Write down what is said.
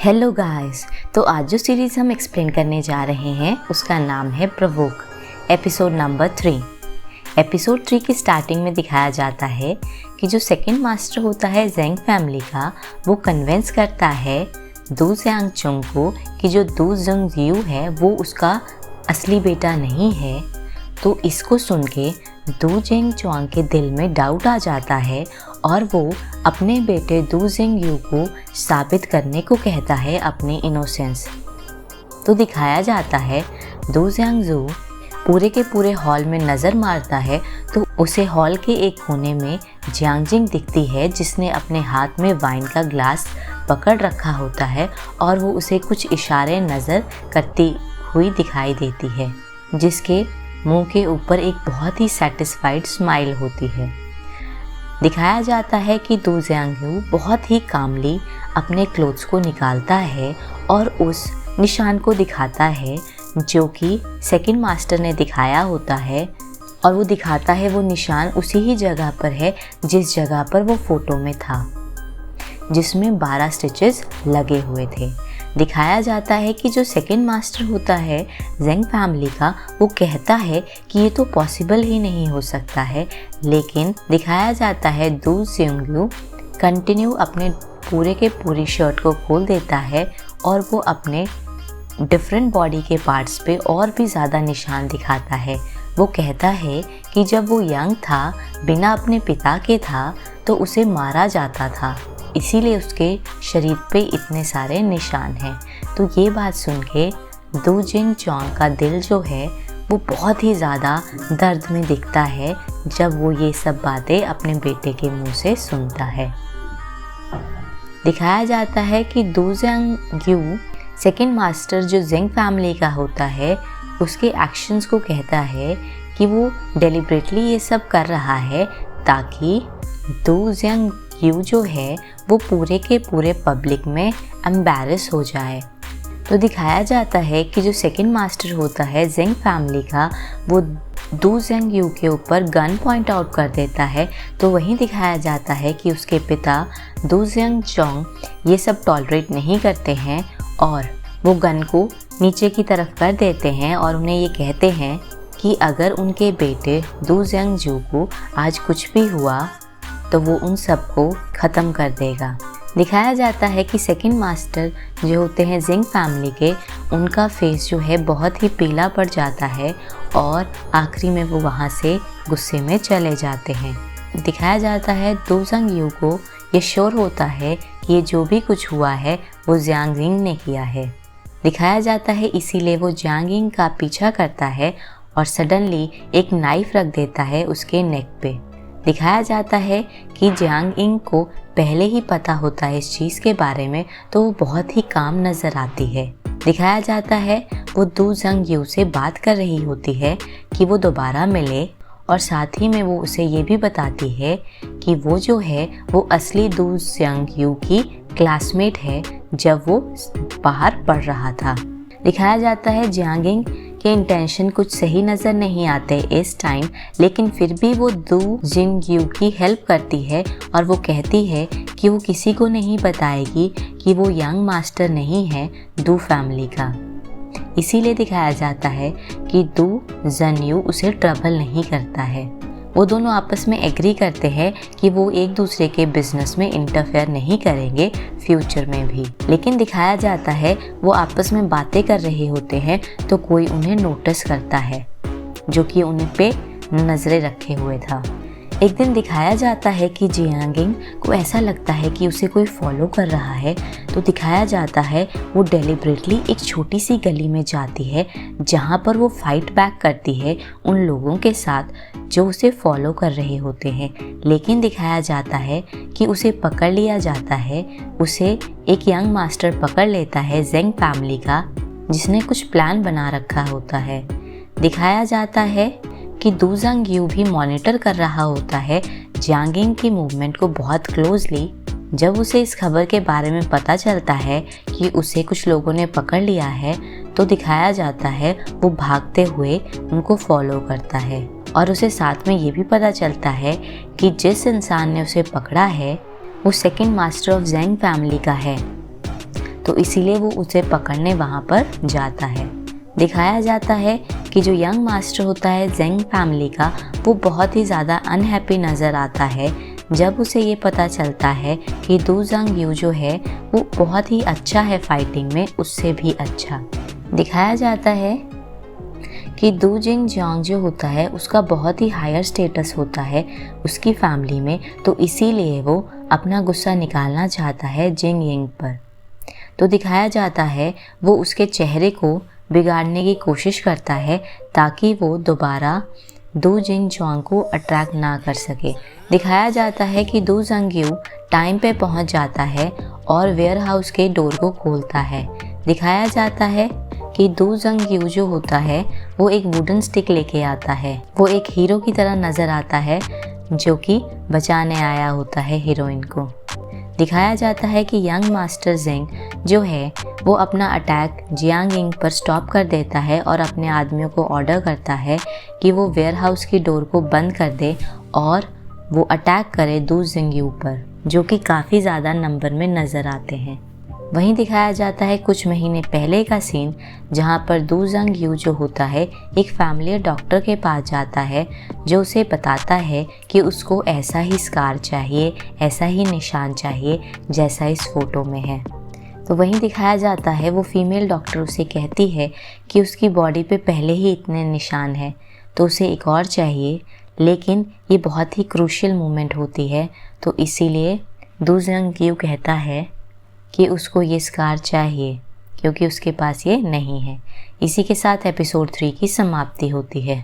Hello guys, तो आज जो सीरीज़ हम एक्सप्लेन करने जा रहे हैं उसका नाम है प्रोवोक, एपिसोड नंबर 3। एपिसोड 3 की स्टार्टिंग में दिखाया जाता है कि जो सेकंड मास्टर होता है ज़ेंग फैमिली का, वो कन्विंस करता है दू ज़ियांग चुंग को कि जो दू ज़ियांग यू है वो उसका असली बेटा नहीं है। तो इसको सुन के दू जिंग चुआंग के दिल में डाउट आ जाता है और वो अपने बेटे दू जिंग यू को साबित करने को कहता है अपने इनोसेंस। तो दिखाया जाता है दू जियांग जू पूरे के पूरे हॉल में नज़र मारता है तो उसे हॉल के एक कोने में जियांगजिंग दिखती है, जिसने अपने हाथ में वाइन का ग्लास पकड़ रखा होता है और वो उसे कुछ इशारे नज़र करती हुई दिखाई देती है, जिसके मुंह के ऊपर एक बहुत ही सेटिस्फाइड स्माइल होती है। दिखाया जाता है कि दू जियांग यू बहुत ही कामली अपने क्लोथ्स को निकालता है और उस निशान को दिखाता है जो कि सेकंड मास्टर ने दिखाया होता है, और वो दिखाता है वो निशान उसी ही जगह पर है जिस जगह पर वो फ़ोटो में था, जिसमें 12 स्टिचेस लगे हुए थे। दिखाया जाता है कि जो सेकंड मास्टर होता है ज़ेंग फैमिली का, वो कहता है कि ये तो पॉसिबल ही नहीं हो सकता है, लेकिन दिखाया जाता है दू जियांग यू कंटिन्यू अपने पूरे के पूरी शर्ट को खोल देता है और वो अपने डिफरेंट बॉडी के पार्ट्स पे और भी ज़्यादा निशान दिखाता है। वो कहता है कि जब वो यंग था, बिना अपने पिता के था, तो उसे मारा जाता था, इसीलिए उसके शरीर पे इतने सारे निशान हैं। तो ये बात सुन के दू जिंग चुआंग का दिल जो है वो बहुत ही ज़्यादा दर्द में दिखता है जब वो ये सब बातें अपने बेटे के मुंह से सुनता है। दिखाया जाता है कि दू जियांग यू सेकंड मास्टर जो ज़ेंग फैमिली का होता है उसके एक्शंस को कहता है कि वो डेलिब्रेटली ये सब कर रहा है ताकि दू जियांग यू जो है वो पूरे के पूरे पब्लिक में एम्बैरस हो जाए। तो दिखाया जाता है कि जो सेकंड मास्टर होता है ज़ेंग फैमिली का, वो दू जियांग यू के ऊपर गन पॉइंट आउट कर देता है। तो वहीं दिखाया जाता है कि उसके पिता दू जियांग चुआंग ये सब टॉलरेट नहीं करते हैं और वो गन को नीचे की तरफ कर देते हैं और उन्हें ये कहते हैं कि अगर उनके बेटे दू जियांग यू को आज कुछ भी हुआ तो वो उन सबको ख़त्म कर देगा। दिखाया जाता है कि सेकंड मास्टर जो होते हैं ज़ेंग फैमिली के, उनका फेस जो है बहुत ही पीला पड़ जाता है और आखिरी में वो वहाँ से गुस्से में चले जाते हैं। दिखाया जाता है दू जियांग यू को ये श्योर होता है कि ये जो भी कुछ हुआ है वो जियांगजिंग ने किया है। दिखाया जाता है इसीलिए वो जियांगजिंग का पीछा करता है और सडनली एक नाइफ रख देता है उसके नेक पे। दिखाया जाता है कि जियांगजिंग को पहले ही पता होता है इस चीज़ के बारे में, तो वो बहुत ही काम नज़र आती है। दिखाया जाता है वो दू जियांग यू से बात कर रही होती है कि वो दोबारा मिले, और साथ ही में वो उसे ये भी बताती है कि वो जो है वो असली दू जियांग यू की क्लासमेट है जब वो बाहर पढ़ रहा था। दिखाया जाता है जियांगजिंग के इंटेंशन कुछ सही नज़र नहीं आते इस टाइम, लेकिन फिर भी वो दू जियांग यू की हेल्प करती है और वो कहती है कि वो किसी को नहीं बताएगी कि वो यंग मास्टर नहीं है दू फैमिली का। इसीलिए दिखाया जाता है कि दू जियांग यू उसे ट्रबल नहीं करता है। वो दोनों आपस में एग्री करते हैं कि वो एक दूसरे के बिजनेस में इंटरफेयर नहीं करेंगे फ्यूचर में भी। लेकिन दिखाया जाता है वो आपस में बातें कर रहे होते हैं तो कोई उन्हें नोटिस करता है जो कि उन पे नज़रें रखे हुए था। एक दिन दिखाया जाता है कि जियांगजिंग को ऐसा लगता है कि उसे कोई फॉलो कर रहा है। तो दिखाया जाता है वो डेलिब्रेटली एक छोटी सी गली में जाती है जहाँ पर वो फाइट बैक करती है उन लोगों के साथ जो उसे फॉलो कर रहे होते हैं। लेकिन दिखाया जाता है कि उसे पकड़ लिया जाता है। उसे एक यंग मास्टर पकड़ लेता है ज़ेंग फैमिली का, जिसने कुछ प्लान बना रखा होता है। दिखाया जाता है कि दू जियांग यू भी मॉनिटर कर रहा होता है जियांगजिंग की मूवमेंट को बहुत क्लोजली। जब उसे इस खबर के बारे में पता चलता है कि उसे कुछ लोगों ने पकड़ लिया है, तो दिखाया जाता है वो भागते हुए उनको फॉलो करता है और उसे साथ में ये भी पता चलता है कि जिस इंसान ने उसे पकड़ा है वो second master of Zeng family का है। तो इसीलिए वो उसे पकड़ने वहाँ पर जाता है। दिखाया जाता है कि जो यंग मास्टर होता है जेंग फैमिली का, वो बहुत ही ज़्यादा अनहैप्पी नज़र आता है जब उसे ये पता चलता है कि दू जंग यू जो है वो बहुत ही अच्छा है फाइटिंग में, उससे भी अच्छा। दिखाया जाता है कि दू जिंग जियांग जो होता है उसका बहुत ही हायर स्टेटस होता है उसकी फैमिली में, तो इसीलिए वो अपना गुस्सा निकालना चाहता है जिंग यिंग पर। तो दिखाया जाता है वो उसके चेहरे को बिगाड़ने की कोशिश करता है ताकि वो दोबारा दू जिंग जियांग को अट्रैक्ट ना कर सके। दिखाया जाता है कि दू जंग यू टाइम पे पहुंच जाता है और वेयर हाउस के डोर को खोलता है। दिखाया जाता है कि दू जंग यू जो होता है वो एक वुडन स्टिक लेके आता है। वो एक हीरो की तरह नज़र आता है जो कि बचाने आया होता है हीरोइन को। दिखाया जाता है कि यंग मास्टर जेंग जो है वो अपना अटैक जियांग यिंग पर स्टॉप कर देता है और अपने आदमियों को ऑर्डर करता है कि वो वेयर हाउस की डोर को बंद कर दे और वो अटैक करे दू जिंग यू पर, जो कि काफ़ी ज़्यादा नंबर में नज़र आते हैं। वहीं दिखाया जाता है कुछ महीने पहले का सीन जहां पर दू जंग यू जो होता है एक फैमिली डॉक्टर के पास जाता है जो उसे बताता है कि उसको ऐसा ही स्कार चाहिए, ऐसा ही निशान चाहिए जैसा इस फोटो में है। तो वहीं दिखाया जाता है वो फीमेल डॉक्टर उसे कहती है कि उसकी बॉडी पे पहले ही इतने निशान हैं तो उसे एक और चाहिए, लेकिन ये बहुत ही क्रूशियल मोमेंट होती है, तो इसीलिए दू जंग यू कहता है कि उसको ये स्कार चाहिए क्योंकि उसके पास ये नहीं है। इसी के साथ एपिसोड 3 की समाप्ति होती है।